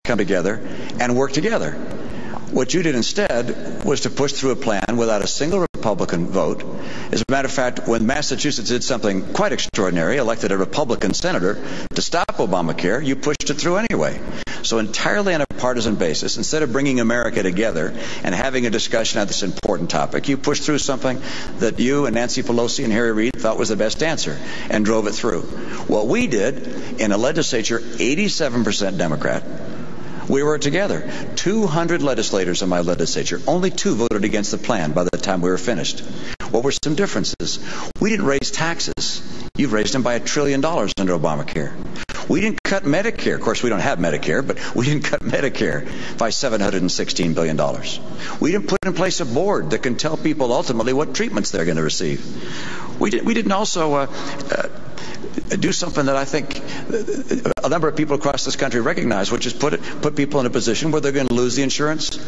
come together and work together. What you did instead was to push through a plan without a single Republican vote. As a matter of fact, when Massachusetts did something quite extraordinary, elected a Republican senator to stop Obamacare, you pushed it through anyway. So entirely on a partisan basis, instead of bringing America together and having a discussion on this important topic, you pushed through something that you and Nancy Pelosi and Harry Reid thought was the best answer and drove it through. What we did in a legislature, 87% Democrat, we were together. 200 legislators in my legislature. Only 2 voted against the plan by the time we were finished. What were some differences? We didn't raise taxes. You've raised them by $1 trillion under Obamacare. We didn't cut Medicare. Of course, we don't have Medicare, but we didn't cut Medicare by $716 billion. We didn't put in place a board that can tell people ultimately what treatments they're going to receive. We didn't also do something that I think a number of people across this country recognize, which is put people in a position where they're going to lose the insurance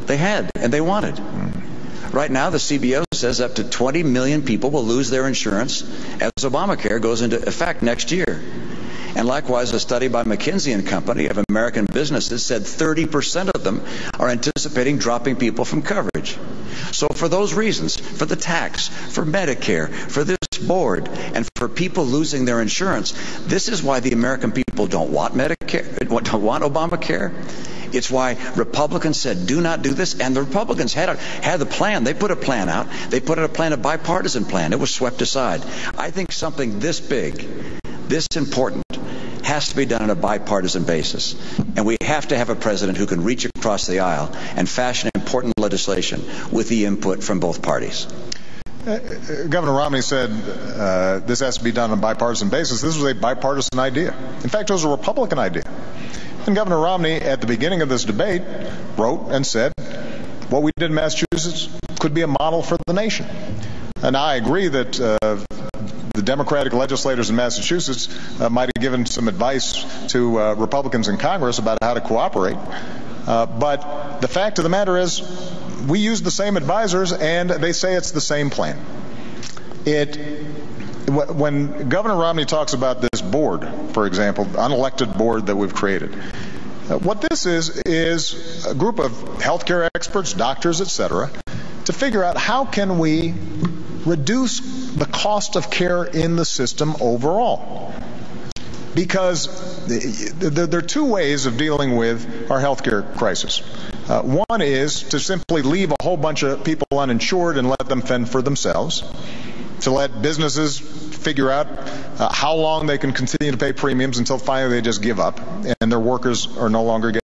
they had and they wanted. Right now, the CBO says up to 20 million people will lose their insurance as Obamacare goes into effect next year. And likewise, a study by McKinsey & Company of American businesses said 30% of them are anticipating dropping people from coverage. So for those reasons, for the tax, for Medicare, for this board, and for people losing their insurance, this is why the American people don't want Medicare, don't want Obamacare. It's why Republicans said, do not do this. And the Republicans had the plan. They put a plan out. They put out a plan, a bipartisan plan. It was swept aside. I think something this big, this important, has to be done on a bipartisan basis. And we have to have a president who can reach across the aisle and fashion important legislation with the input from both parties. Governor Romney said this has to be done on a bipartisan basis. This was a bipartisan idea. In fact, it was a Republican idea. And Governor Romney, at the beginning of this debate, wrote and said, what we did in Massachusetts could be a model for the nation. And I agree that the Democratic legislators in Massachusetts might have given some advice to Republicans in Congress about how to cooperate. But the fact of the matter is, we used the same advisors, and they say it's the same plan. When Governor Romney talks about this board, for example, unelected board that we've created, what this is a group of healthcare experts, doctors, etc., to figure out how can we reduce the cost of care in the system overall. Because there are 2 ways of dealing with our healthcare crisis. One is to simply leave a whole bunch of people uninsured and let them fend for themselves, to let businesses figure out how long they can continue to pay premiums until finally they just give up and their workers are no longer getting